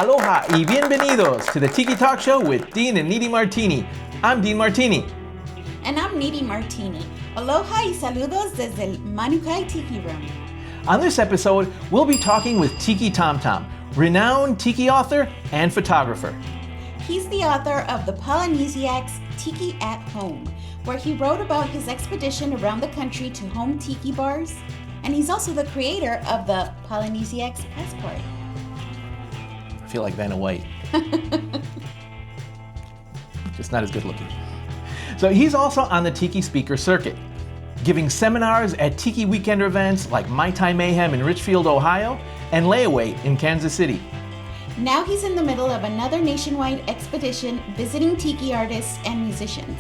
Aloha y bienvenidos to the Tiki Talk Show with Dean and Niri Martini. I'm Dean Martini. And I'm Niri Martini. Aloha y saludos desde el Manukai Tiki Room. On this episode, we'll be talking with Tiki Tom Tom, renowned tiki author and photographer. He's the author of the Polynesiacs Tiki at Home, where he wrote about his expedition around the country to home tiki bars, and he's also the creator of the Polynesiacs passport. I feel like Vanna White. Just not as good looking. So he's also on the tiki speaker circuit, giving seminars at tiki weekend events like Mai Tai Mayhem in Richfield, Ohio, and Layaway in Kansas City. Now he's in the middle of another nationwide expedition visiting tiki artists and musicians.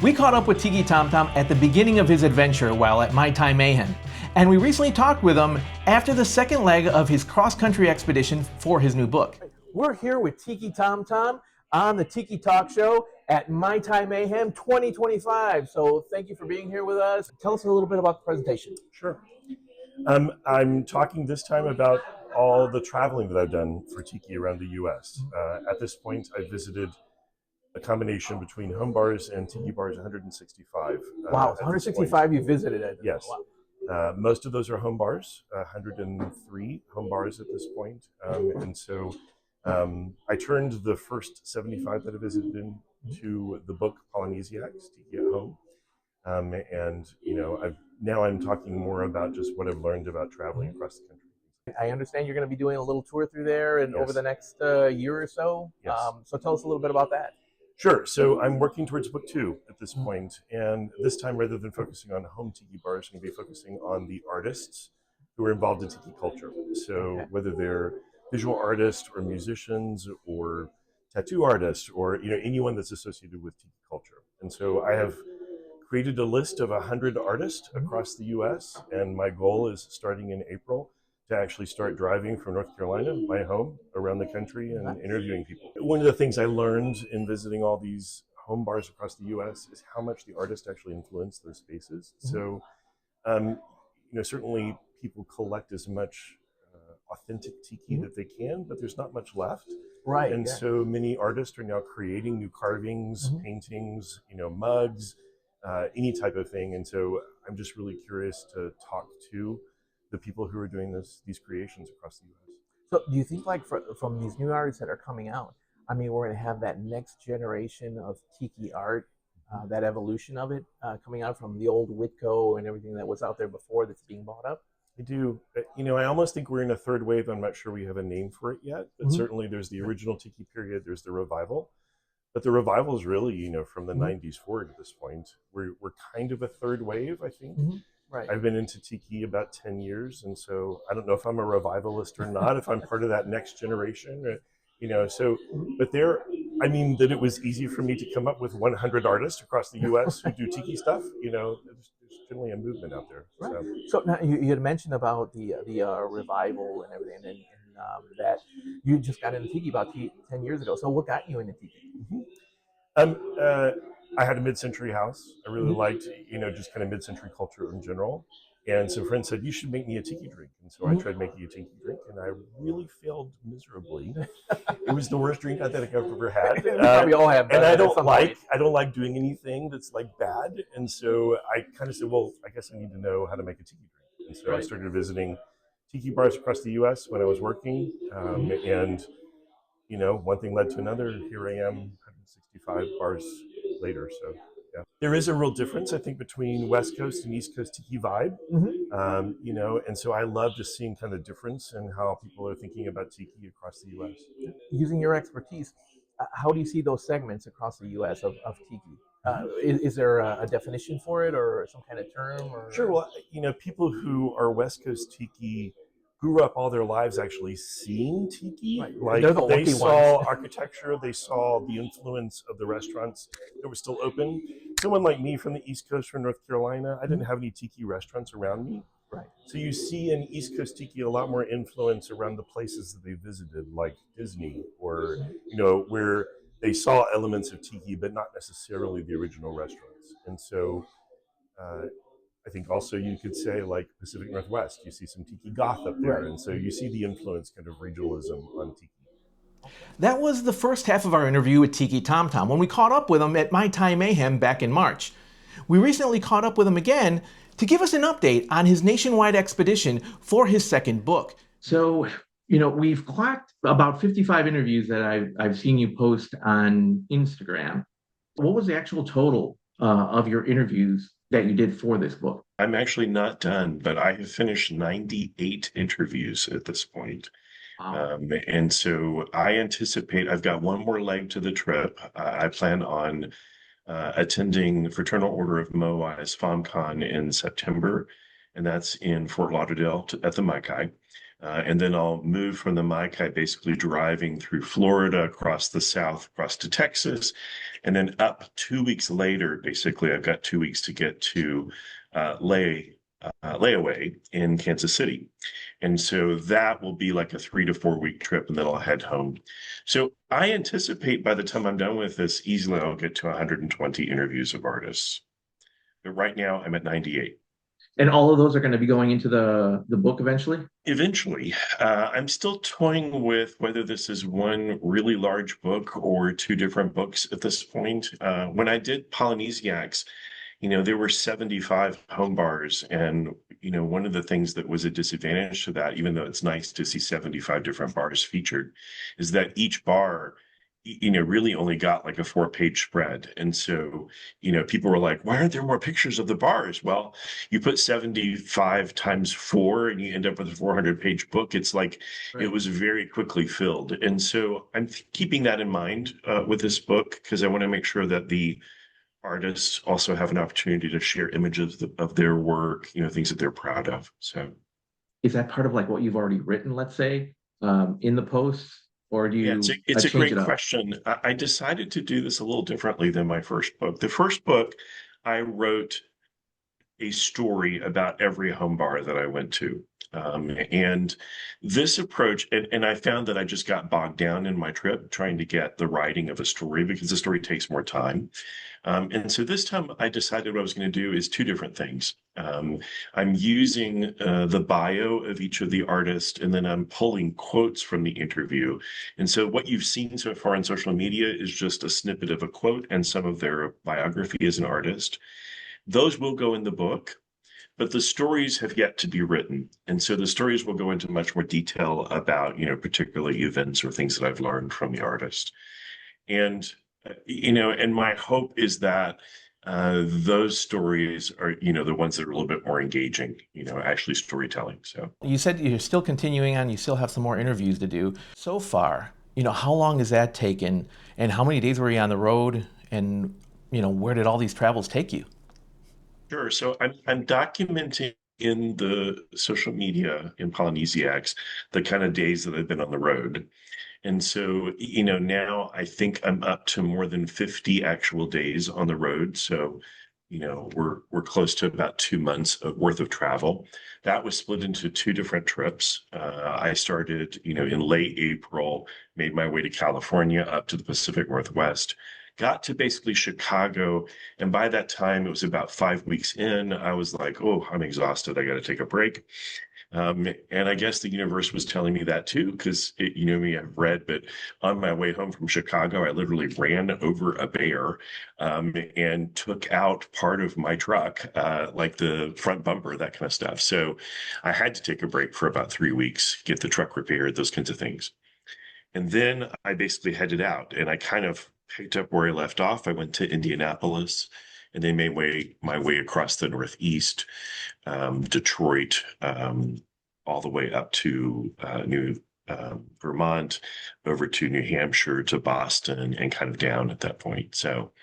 We caught up with Tiki Tom Tom at the beginning of his adventure while at Mai Tai Mayhem, and we recently talked with him after the second leg of his cross-country expedition for his new book. We're here with Tiki Tom Tom on the Tiki Talk Show at Mai Tai Mayhem 2025. So thank you for being here with us. Tell us a little bit about the presentation. Sure. I'm talking this time about all the traveling that I've done for tiki around the U.S. At this point, I've visited a combination between home bars and tiki bars, 165. Wow, 165 you visited it. Yes. Wow. Most of those are home bars, 103 home bars at this point. And so I turned the first 75 that I visited into the book Polynesiacs, Tiki at Home. And, you know, now I'm talking more about just what I've learned about traveling across the country. I understand you're going to be doing a little tour through there and over the next year or so. Yes. So tell us a little bit about that. Sure. So I'm working towards book 2 at this point, and this time, rather than focusing on home tiki bars, I'm going to be focusing on the artists who are involved in tiki culture. So whether they're visual artists or musicians or tattoo artists or anyone that's associated with tiki culture. And so I have created a list of 100 artists across the U.S., and my goal is starting in April to actually start driving from North Carolina, my home, around the country and interviewing people. One of the things I learned in visiting all these home bars across the U.S. is how much the artist actually influenced those spaces. So, certainly people collect as much authentic tiki that they can, but there's not much left. Right. And so many artists are now creating new carvings, paintings, mugs, any type of thing. And so I'm just really curious to talk to the people who are doing these creations across the U.S. So do you think like from these new artists that are coming out, I mean, we're going to have that next generation of tiki art, that evolution of it coming out from the old Whitco and everything that was out there before that's being bought up? I do. I almost think we're in a third wave. I'm not sure we have a name for it yet, but certainly there's the original tiki period, there's the revival. But the revival is really, from the 90s forward at this point. We're kind of a third wave, I think. Right. I've been into tiki about 10 years, and so I don't know if I'm a revivalist or not, if I'm part of that next generation, but that it was easy for me to come up with 100 artists across the U.S. who do tiki stuff, there's generally a movement out there. Right. So now you had mentioned about the revival and everything, and that you just got into tiki about 10 years ago. So what got you into tiki? I had a mid-century house. I really liked, just kind of mid-century culture in general. And so friends said, you should make me a tiki drink. And so I tried making a tiki drink, and I really failed miserably. It was the worst drink I think I've ever had. We all have that. And I don't like doing anything that's like bad. And so I kind of said, well, I guess I need to know how to make a tiki drink. And so I started visiting tiki bars across the U.S. when I was working. And one thing led to another. Here I am, 165 bars later. So yeah, there is a real difference, I think, between West Coast and East Coast tiki vibe. And so I love just seeing kind of the difference in how people are thinking about tiki across the U.S. Using your expertise, how do you see those segments across the U.S. of tiki? Is there a definition for it or some kind of term? Or? Sure. Well, people who are West Coast tiki grew up all their lives actually seeing tiki. Right. Like they saw architecture, they saw the influence of the restaurants that were still open. Someone like me from the East Coast, from North Carolina, I didn't have any tiki restaurants around me. Right. So you see in East Coast tiki a lot more influence around the places that they visited, like Disney, or where they saw elements of tiki, but not necessarily the original restaurants. And so I think also you could say like Pacific Northwest, you see some tiki goth up there. And so you see the influence kind of regionalism on tiki. That was the first half of our interview with Tiki Tom Tom when we caught up with him at My Time Mayhem back in March. We recently caught up with him again to give us an update on his nationwide expedition for his second book. So, we've clocked about 55 interviews that I've seen you post on Instagram. What was the actual total of your interviews that you did for this book? I'm actually not done, but I have finished 98 interviews at this point. Wow. And so I anticipate I've got one more leg to the trip. I plan on attending Fraternal Order of Moai's FomCon in September, and that's in Fort Lauderdale at the Maikai. And then I'll move from the Maikai, basically driving through Florida, across the South, across to Texas, and then up 2 weeks later. Basically, I've got 2 weeks to get to layaway in Kansas City. And so that will be like a 3 to 4 week trip, and then I'll head home. So I anticipate by the time I'm done with this, easily I'll get to 120 interviews of artists. But right now I'm at 98. And all of those are going to be going into the book eventually? Eventually. I'm still toying with whether this is one really large book or two different books at this point. When I did Polynesiacs, there were 75 home bars. And, one of the things that was a disadvantage to that, even though it's nice to see 75 different bars featured, is that each bar, really only got like a 4-page spread. And so, people were like, why aren't there more pictures of the bars? Well, you put 75 times 4 and you end up with a 400-page book. It's like, It was very quickly filled. And so I'm keeping that in mind with this book, because I want to make sure that the artists also have an opportunity to share images of their work, things that they're proud of. So is that part of like what you've already written, let's say, in the posts? Or do you it's a change great it up? question. I decided to do this a little differently than my first book. The first book, I wrote a story about every home bar that I went to. And this approach, and I found that I just got bogged down in my trip trying to get the writing of a story, because the story takes more time. And so this time I decided what I was going to do is two different things. I'm using the bio of each of the artists, and then I'm pulling quotes from the interview. And so what you've seen so far on social media is just a snippet of a quote and some of their biography as an artist. Those will go in the book, but the stories have yet to be written. And so the stories will go into much more detail about, particularly events or things that I've learned from the artist. And and my hope is that those stories are, the ones that are a little bit more engaging, actually storytelling. So you said you're still continuing on, you still have some more interviews to do. So far, how long has that taken, and how many days were you on the road, and, where did all these travels take you? Sure. So I'm documenting in the social media in Polynesiacs the kind of days that I've been on the road. And so, now I think I'm up to more than 50 actual days on the road. So, we're close to about 2 months worth of travel. That was split into two different trips. I started, in late April, made my way to California up to the Pacific Northwest, got to basically Chicago. And by that time, it was about 5 weeks in. I was like, oh, I'm exhausted. I got to take a break. And I guess the universe was telling me that too, because me, I've read, but on my way home from Chicago, I literally ran over a bear and took out part of my truck, like the front bumper, that kind of stuff. So I had to take a break for about 3 weeks, get the truck repaired, those kinds of things. And then I basically headed out, and I kind of picked up where I left off. I went to Indianapolis, and then made my way across the Northeast, Detroit, all the way up to New Vermont, over to New Hampshire, to Boston, and kind of down at that point. So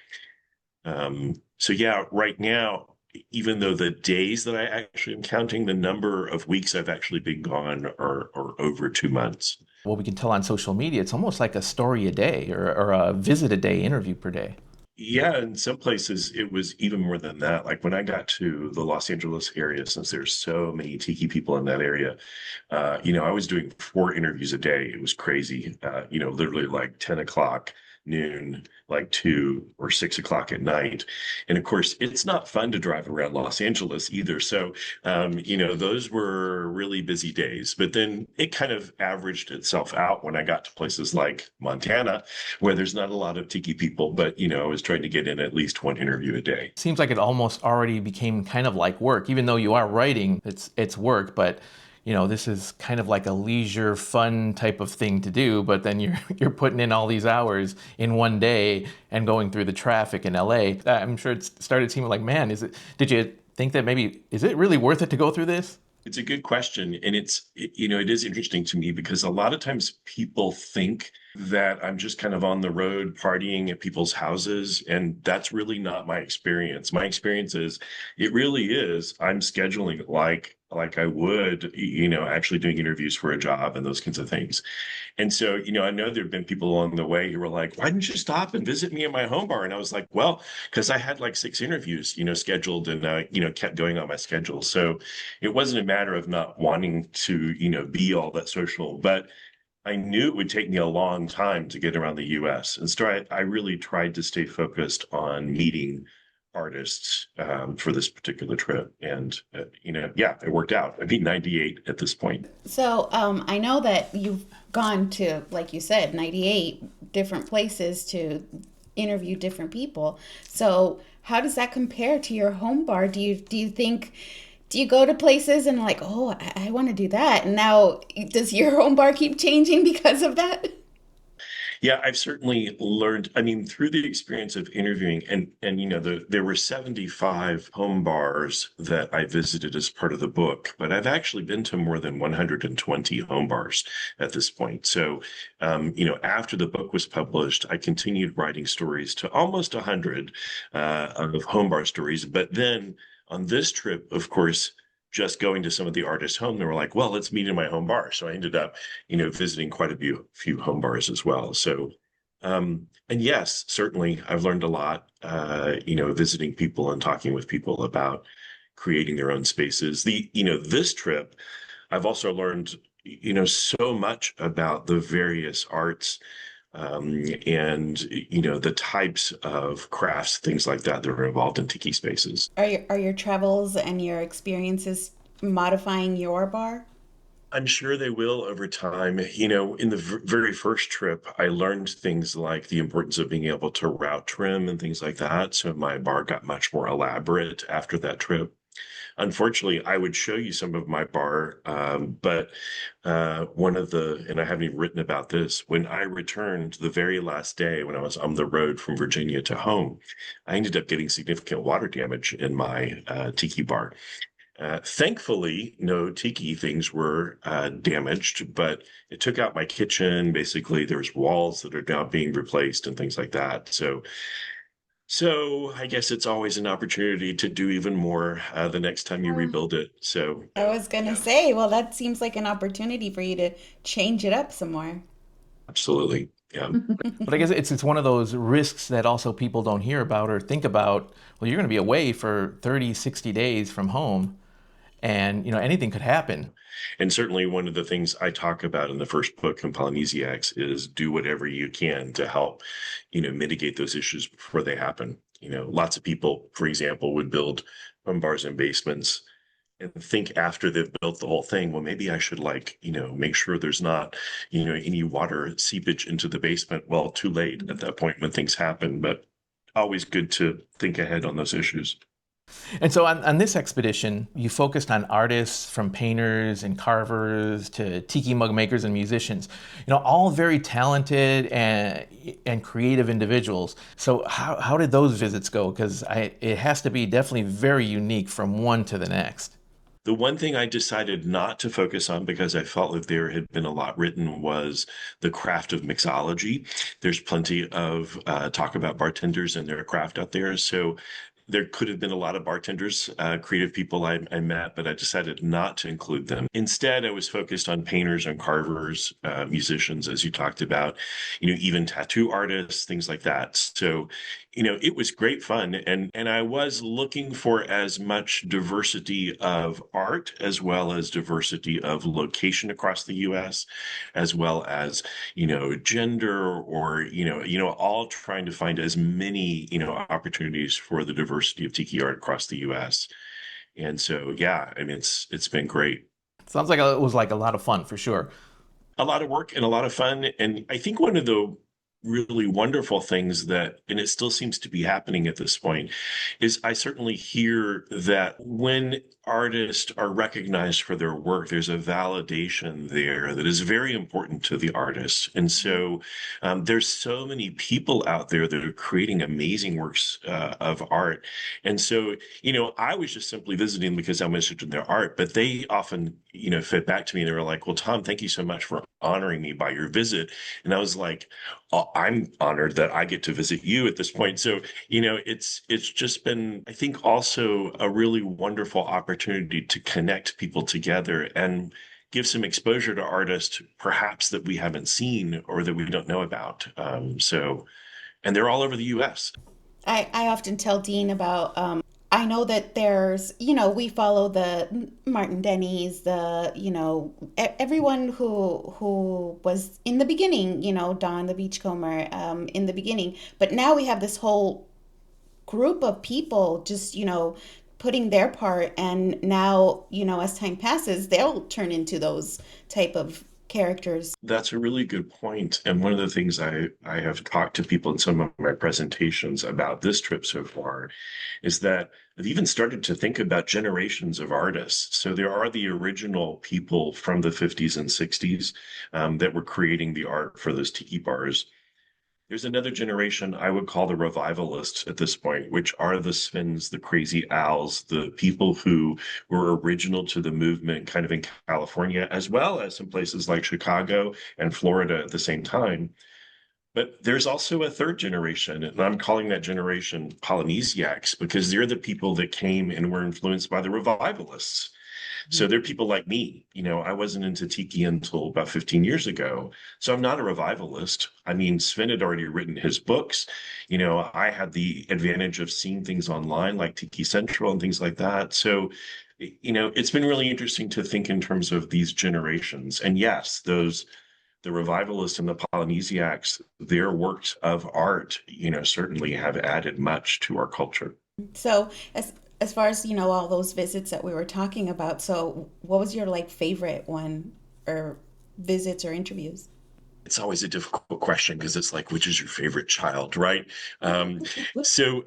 yeah, right now, even though the days that I actually am counting, the number of weeks I've actually been gone are over 2 months. Well, we can tell on social media, it's almost like a story a day or a visit a day, interview per day. Yeah, in some places it was even more than that. Like when I got to the Los Angeles area, since there's so many Tiki people in that area, I was doing 4 interviews a day. It was crazy. Literally like 10 o'clock noon, like 2 or 6 o'clock at night. And of course, it's not fun to drive around Los Angeles either. So, those were really busy days. But then it kind of averaged itself out when I got to places like Montana, where there's not a lot of tiki people, but, I was trying to get in at least one interview a day. Seems like it almost already became kind of like work, even though you are writing, it's work, but this is kind of like a leisure, fun type of thing to do, but then you're putting in all these hours in one day and going through the traffic in LA. I'm sure it started seeming like, man, did you think that maybe, is it really worth it to go through this? It's a good question. And it is interesting to me because a lot of times people think that I'm just kind of on the road partying at people's houses. And that's really not my experience. My experience is it really is. I'm scheduling like I would, actually doing interviews for a job and those kinds of things. And so, I know there have been people along the way who were like, why didn't you stop and visit me at my home bar? And I was like, well, because I had like 6 interviews, scheduled and, kept going on my schedule. So it wasn't a matter of not wanting to, be all that social, but I knew it would take me a long time to get around the US. And so I really tried to stay focused on meeting artists for this particular trip. And, it worked out. I mean, 98 at this point. So I know that you've gone to, like you said, 98 different places to interview different people. So how does that compare to your home bar? Do you go to places and like, oh, I want to do that? And now does your home bar keep changing because of that? Yeah, I've certainly learned, I mean, through the experience of interviewing and there were 75 home bars that I visited as part of the book, but I've actually been to more than 120 home bars at this point. So, after the book was published, I continued writing stories to almost 100 of home bar stories. But then on this trip, of course, just going to some of the artists' home, they were like, well, let's meet in my home bar. So I ended up, visiting quite a few home bars as well. So, and yes, certainly I've learned a lot, visiting people and talking with people about creating their own spaces. This trip, I've also learned, so much about the various arts and the types of crafts, things like that are involved in tiki spaces. Are your travels and your experiences modifying your bar? I'm sure they will over time. In the very first trip, I learned things like the importance of being able to route trim and things like that. So my bar got much more elaborate after that trip. Unfortunately, I would show you some of my bar, but and I haven't even written about this, when I returned the very last day when I was on the road from Virginia to home, I ended up getting significant water damage in my tiki bar. Thankfully, no tiki things were damaged, but it took out my kitchen. Basically, there's walls that are now being replaced and things like that. So I guess it's always an opportunity to do even more the next time you rebuild it. So I was going to say, well, that seems like an opportunity for you to change it up some more. absolutely, yeah. But I guess it's one of those risks that also people don't hear about or think about. Well, you're going to be away for 30, 60 days from home, and anything could happen. And certainly one of the things I talk about in the first book in Polynesiacs is do whatever you can to help, mitigate those issues before they happen. Lots of people, for example, would build home bars and basements and think after they've built the whole thing, well, maybe I should make sure there's not, any water seepage into the basement. Well, too late at that point when things happen, but always good to think ahead on those issues. And so on this expedition, you focused on artists from painters and carvers to tiki mug makers and musicians, all very talented and creative individuals. So how did those visits go? Because it has to be definitely very unique from one to the next. The one thing I decided not to focus on because I felt like there had been a lot written was the craft of mixology. There's plenty of talk about bartenders and their craft out there. So there could have been a lot of bartenders, creative people I met, but I decided not to include them. Instead, I was focused on painters and carvers, musicians, as you talked about, even tattoo artists, things like that. So, it was great fun. And I was looking for as much diversity of art as well as diversity of location across the US, as well as, gender or, all trying to find as many, opportunities for the diversity of tiki art across the US. And so, yeah, I mean, it's been great. Sounds like it was like a lot of fun for sure. A lot of work and a lot of fun. And I think one of the really wonderful things that, and it still seems to be happening at this point, is I certainly hear that when artists are recognized for their work, there's a validation there that is very important to the artist. And so there's so many people out there that are creating amazing works of art. And so, I was just simply visiting because I'm interested in their art, but they often, fed back to me and they were like, well, Tom, thank you so much for honoring me by your visit. And I was like, oh, I'm honored that I get to visit you at this point. So, it's just been, I think, also a really wonderful opportunity to connect people together and give some exposure to artists perhaps that we haven't seen or that we don't know about. And they're all over the US. I often tell Dean about, I know that there's, we follow the Martin Denny's, everyone who was in the beginning, Don the Beachcomber, in the beginning. But now we have this whole group of people just, putting their part. And now, as time passes, they'll turn into those type of characters. That's a really good point. And one of the things I have talked to people in some of my presentations about this trip so far is that I've even started to think about generations of artists. So there are the original people from the 50s and 60s that were creating the art for those tiki bars. There's another generation I would call the revivalists at this point, which are the Svins, the Crazy Owls, the people who were original to the movement kind of in California, as well as some places like Chicago and Florida at the same time. But there's also a third generation, and I'm calling that generation Polynesiacs because they're the people that came and were influenced by the revivalists. So they're people like me. I wasn't into tiki until about 15 years ago. So I'm not a revivalist. I mean, Sven had already written his books. I had the advantage of seeing things online like Tiki Central and things like that. So, it's been really interesting to think in terms of these generations. And yes, the revivalists and the Polynesiacs, their works of art, certainly have added much to our culture. So as far as all those visits that we were talking about, so what was your favorite one, or visits or interviews? It's always a difficult question because it's like, which is your favorite child, right? So,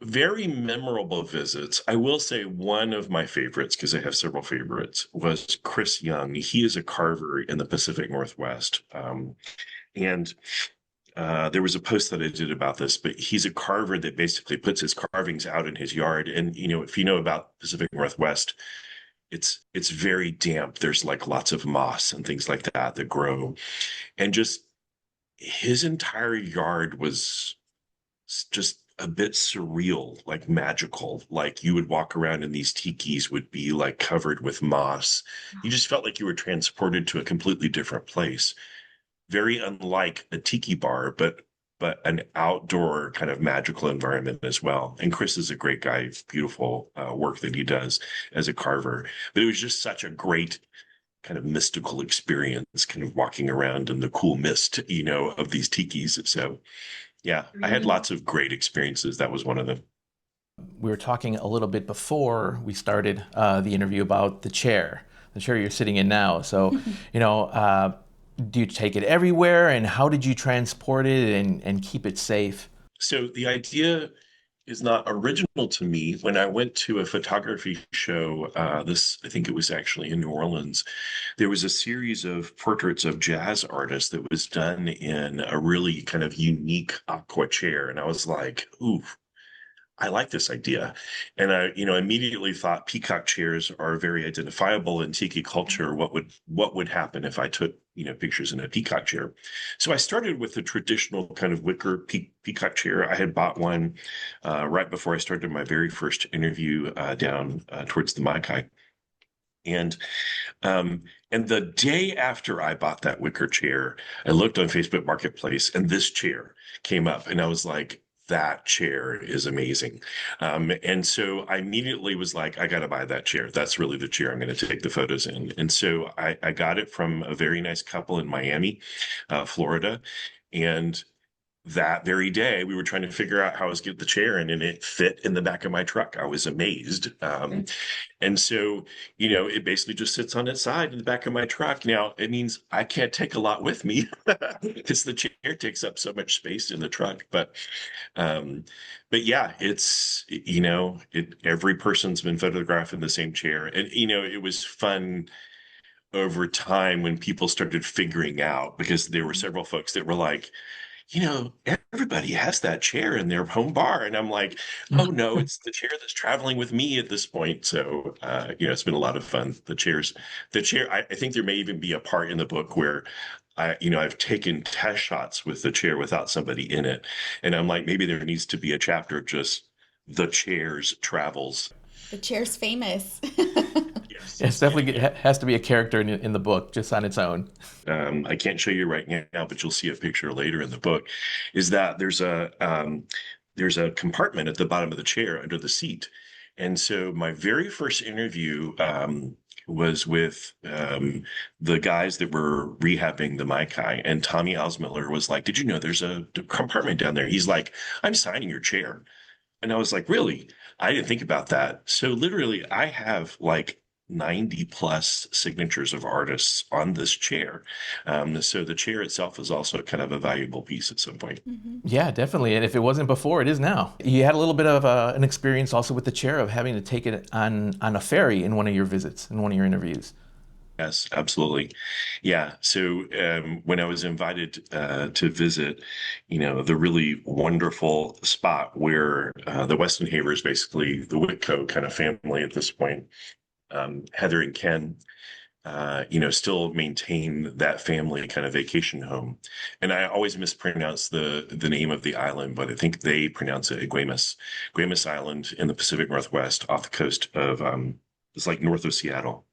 very memorable visits. I will say one of my favorites, because I have several favorites, was Chris Young. He is a carver in the Pacific Northwest. And there was a post that I did about this, but he's a carver that basically puts his carvings out in his yard. And, if you know about Pacific Northwest, it's very damp. There's lots of moss and things like that grow. And just his entire yard was just a bit surreal, magical. You would walk around and these tikis would be covered with moss. You just felt like you were transported to a completely different place. Very unlike a tiki bar, but an outdoor kind of magical environment as well. And Chris is a great guy, beautiful work that he does as a carver. But it was just such a great kind of mystical experience, kind of walking around in the cool mist, of these tikis. So yeah, I had lots of great experiences. That was one of them. We were talking a little bit before we started the interview about the chair you're sitting in now. So, do you take it everywhere, and how did you transport it and keep it safe? So the idea is not original to me. When I went to a photography show, I think it was actually in New Orleans, there was a series of portraits of jazz artists that was done in a really kind of unique aqua chair. And I was like, ooh, I like this idea. And I, immediately thought Peacock chairs are very identifiable in tiki culture. What would happen if I took, pictures in a peacock chair? So I started with the traditional kind of wicker peacock chair. I had bought one right before I started my very first interview down towards the Maikai. And the day after I bought that wicker chair, I looked on Facebook Marketplace and this chair came up and I was like, that chair is amazing. And so I immediately was like, I got to buy that chair. That's really the chair I'm going to take the photos in. And so I got it from a very nice couple in Miami, Florida. And that very day, we were trying to figure out how I was going to get the chair in, and it fit in the back of my truck. I was amazed. And so, it basically just sits on its side in the back of my truck. Now, it means I can't take a lot with me because the chair takes up so much space in the truck. But yeah, it's, every person's been photographed in the same chair. And, it was fun over time when people started figuring out, because there were several folks that were like, everybody has that chair in their home bar. And I'm like, oh no, it's the chair that's traveling with me at this point. So, it's been a lot of fun. The chair, I think there may even be a part in the book where I've taken test shots with the chair without somebody in it. And I'm like, maybe there needs to be a chapter of just the chair's travels. The chair's famous. Yes, definitely has to be a character in the book just on its own. I can't show you right now, but you'll see a picture later in the book. Is that there's a compartment at the bottom of the chair under the seat, and so my very first interview was with the guys that were rehabbing the Maikai, and Tommy Alsmiller was like, "Did you know there's a compartment down there?" He's like, "I'm signing your chair," and I was like, "Really? I didn't think about that." So literally, I have like 90 plus signatures of artists on this chair. So the chair itself is also kind of a valuable piece at some point. Mm-hmm. Yeah, definitely. And if it wasn't before, it is now. You had a little bit of an experience also with the chair of having to take it on a ferry in one of your visits, in one of your interviews. Yes, absolutely. Yeah. So when I was invited to visit, the really wonderful spot where the Weston Havers, basically the Whitco kind of family at this point, Heather and Ken, still maintain that family kind of vacation home. And I always mispronounce the name of the island, but I think they pronounce it Guemes Island in the Pacific Northwest off the coast of, it's like north of Seattle.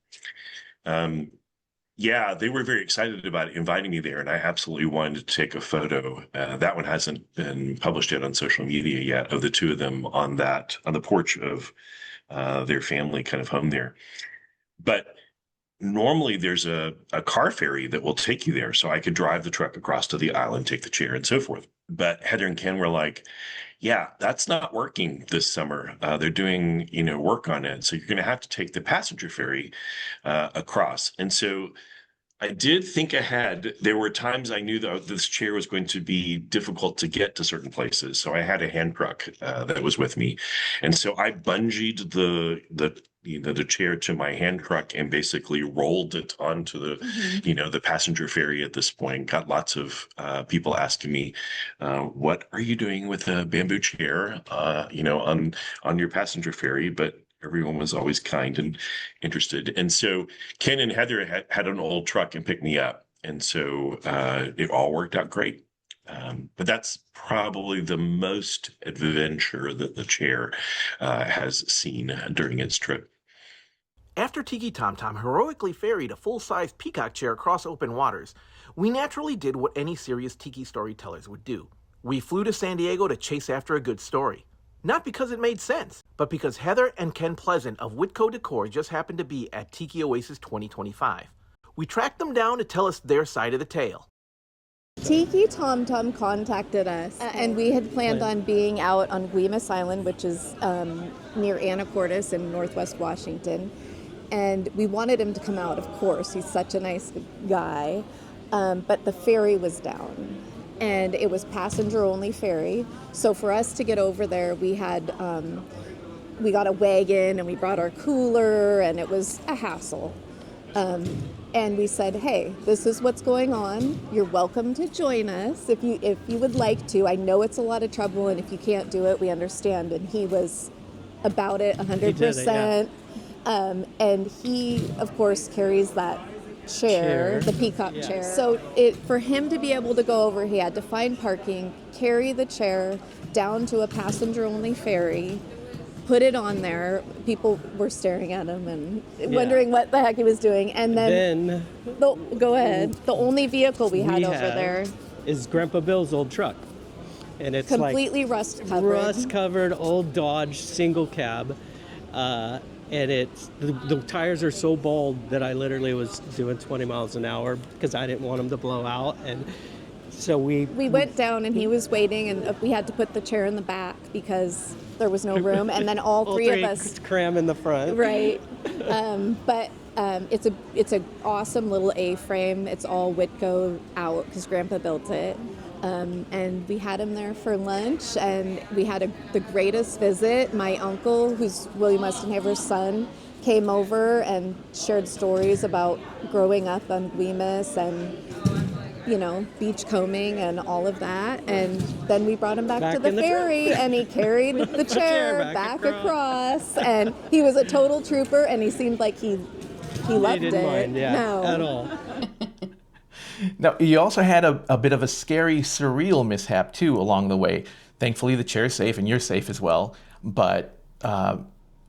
Yeah, they were very excited about inviting me there, and I absolutely wanted to take a photo. That one hasn't been published yet on social media yet, of the two of them on the porch of their family kind of home there. But normally there's a car ferry that will take you there. So I could drive the truck across to the island, take the chair and so forth. But Heather and Ken were like, yeah, that's not working this summer. They're doing, work on it. So you're going to have to take the passenger ferry across. And so I did think ahead. There were times I knew that this chair was going to be difficult to get to certain places. So I had a hand truck that was with me. And so I bungeed the chair to my hand truck and basically rolled it onto the passenger ferry at this point. Got lots of people asking me, what are you doing with a bamboo chair, on your passenger ferry? But everyone was always kind and interested. And so Ken and Heather had an old truck and picked me up. And so it all worked out great. But that's probably the most adventure that the chair has seen during its trip. After Tiki Tom Tom heroically ferried a full-size Peacock chair across open waters, we naturally did what any serious Tiki storytellers would do. We flew to San Diego to chase after a good story. Not because it made sense, but because Heather and Ken Pleasant of Whitco Decor just happened to be at Tiki Oasis 2025. We tracked them down to tell us their side of the tale. Tiki Tom Tom contacted us, and we had planned on being out on Guemes Island, which is near Anacortes in northwest Washington. And we wanted him to come out, of course. He's such a nice guy. But the ferry was down. And it was passenger-only ferry. So for us to get over there, we got a wagon and we brought our cooler, and it was a hassle. And we said, hey, this is what's going on. You're welcome to join us if you would like to. I know it's a lot of trouble, and if you can't do it, we understand. And he was about it 100%. He did it, yeah. And he, of course, carries that chair, the Peacock chair. So for him to be able to go over, he had to find parking, carry the chair down to a passenger-only ferry, put it on there. People were staring at him and wondering what the heck he was doing. And then go ahead. The only vehicle we had over there is Grandpa Bill's old truck. and it's completely like rust covered old Dodge single cab. And the tires are so bald that I literally was doing 20 miles an hour because I didn't want them to blow out. And so we went down and he was waiting, and we had to put the chair in the back because there was no room. And then all three of us cram in the front. Right. But it's a awesome little A-frame. It's all Whitco out because Grandpa built it. And we had him there for lunch, and we had the greatest visit. My uncle, who's William Westenhaver's son, came over and shared stories about growing up on Guemes and, beachcombing and all of that. And then we brought him back to the ferry, and he carried the chair back across. And he was a total trooper, and he seemed like he loved didn't it. mind, at all. Now, you also had a bit of a scary, surreal mishap, too, along the way. Thankfully, the chair's safe, and you're safe as well. But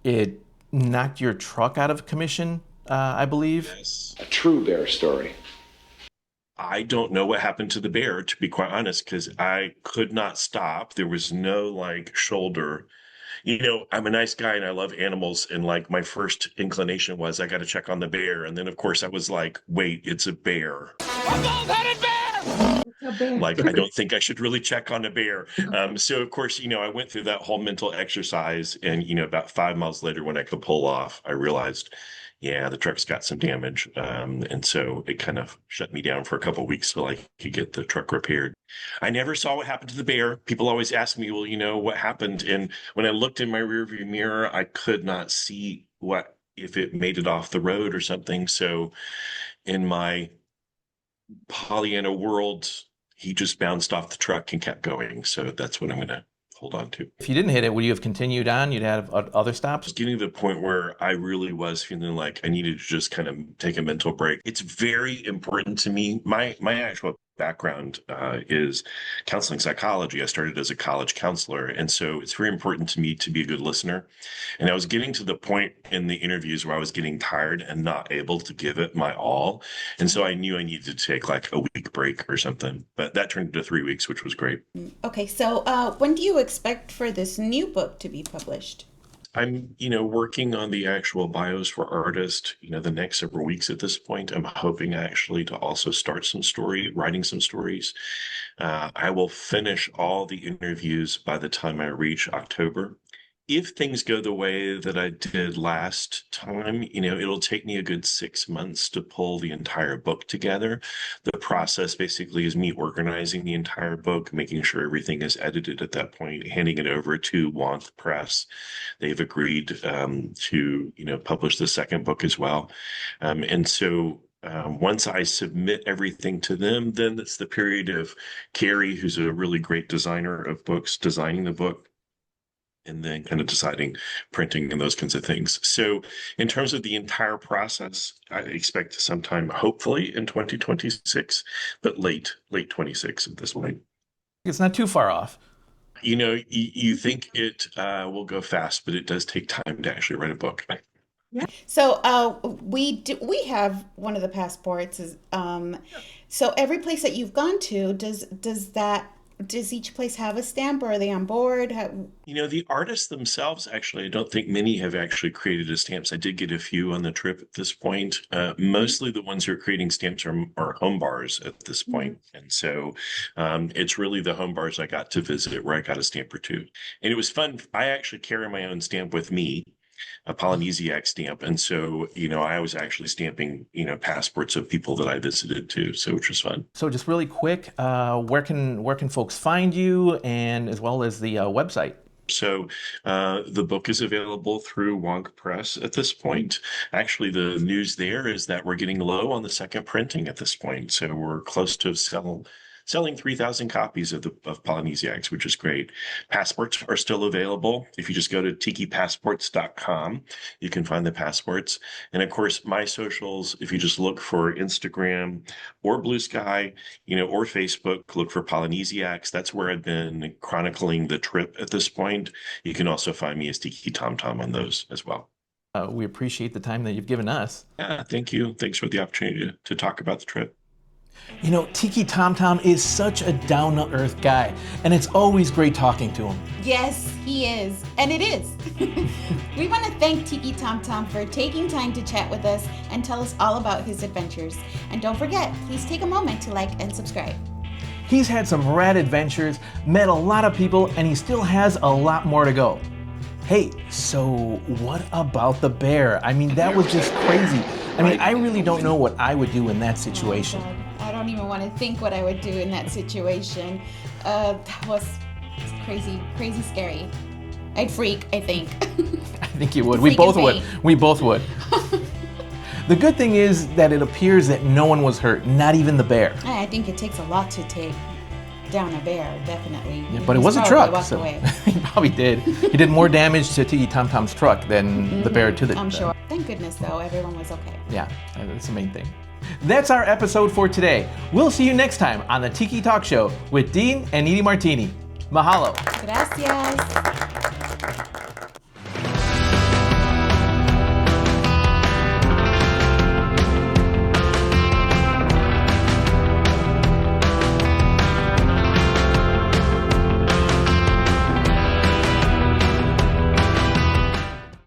it knocked your truck out of commission, I believe. Yes. A true bear story. I don't know what happened to the bear, to be quite honest, because I could not stop. There was no shoulder. I'm a nice guy and I love animals. And my first inclination was I got to check on the bear. And then, of course, I was like, wait, it's a bear. A bald-headed bear! I don't think I should really check on a bear. So, of course, I went through that whole mental exercise. And, about 5 miles later, when I could pull off, I realized, yeah, the truck's got some damage. And so it kind of shut me down for a couple of weeks till I could get the truck repaired. I never saw what happened to the bear. People always ask me, well, what happened? And when I looked in my rearview mirror, I could not see if it made it off the road or something. So in my Pollyanna world, he just bounced off the truck and kept going. So that's what I'm going to hold on to. If you didn't hit it, would you have continued on? You'd have other stops? Getting to the point where I really was feeling like I needed to just kind of take a mental break. It's very important to me. My actual background is counseling psychology. I started as a college counselor. And so it's very important to me to be a good listener. And I was getting to the point in the interviews where I was getting tired and not able to give it my all. And so I knew I needed to take a week break or something. But that turned into 3 weeks, which was great. Okay, so when do you expect for this new book to be published? I'm, working on the actual bios for artists, the next several weeks at this point. I'm hoping actually to also start writing some stories. I will finish all the interviews by the time I reach October. If things go the way that I did last time, it'll take me a good 6 months to pull the entire book together. The process basically is me organizing the entire book, making sure everything is edited at that point, handing it over to Wonth Press. They've agreed to, publish the second book as well. And so once I submit everything to them, then it's the period of Carrie, who's a really great designer of books, designing the book, and then kind of deciding printing and those kinds of things. So in terms of the entire process, I expect sometime hopefully in 2026, but late 26 at this point. It's not too far off. You think it will go fast, but it does take time to actually write a book. So we have one of the passports. So every place that you've gone to, does each place have a stamp, or are they on board? The artists themselves, actually, I don't think many have actually created a stamps. I did get a few on the trip at this point. Mostly the ones who are creating stamps are home bars at this point. And so it's really the home bars I got to visit where I got a stamp or two. And it was fun. I actually carry my own stamp with me, a Polynesiac stamp. And so, I was actually stamping, passports of people that I visited too. So, which was fun. So just really quick, where can folks find you, and as well as the website? So the book is available through Wonk Press at this point. Actually, the news there is that we're getting low on the second printing at this point. So we're close to selling 3,000 copies of Polynesiacs, which is great. Passports are still available. If you just go to tikipassports.com, you can find the passports. And of course, my socials, if you just look for Instagram or Blue Sky, or Facebook, look for Polynesiacs. That's where I've been chronicling the trip at this point. You can also find me as Tiki Tom Tom on those as well. We appreciate the time that you've given us. Yeah, thank you. Thanks for the opportunity to talk about the trip. You know, Tiki Tom Tom is such a down-to-earth guy, and it's always great talking to him. Yes, he is. And it is. We want to thank Tiki Tom Tom for taking time to chat with us and tell us all about his adventures. And don't forget, please take a moment to like and subscribe. He's had some rad adventures, met a lot of people, and he still has a lot more to go. Hey, so what about the bear? I mean, that was just crazy. I mean, I really don't know what I would do in that situation. Oh, I don't even want to think what I would do in that situation. That was crazy, crazy scary. I'd freak, I think. I think you would. We both would. We both would. The good thing is that it appears that no one was hurt, not even the bear. I think it takes a lot to take down a bear, definitely. Yeah, but it was a truck, so he probably did. He did more damage to Tiki Tom Tom's truck than the bear to the I'm sure. Thank goodness, though, everyone was okay. Yeah, that's the main thing. That's our episode for today. We'll see you next time on the Tiki Talk Show with Dean and Niri Martini. Mahalo. Gracias.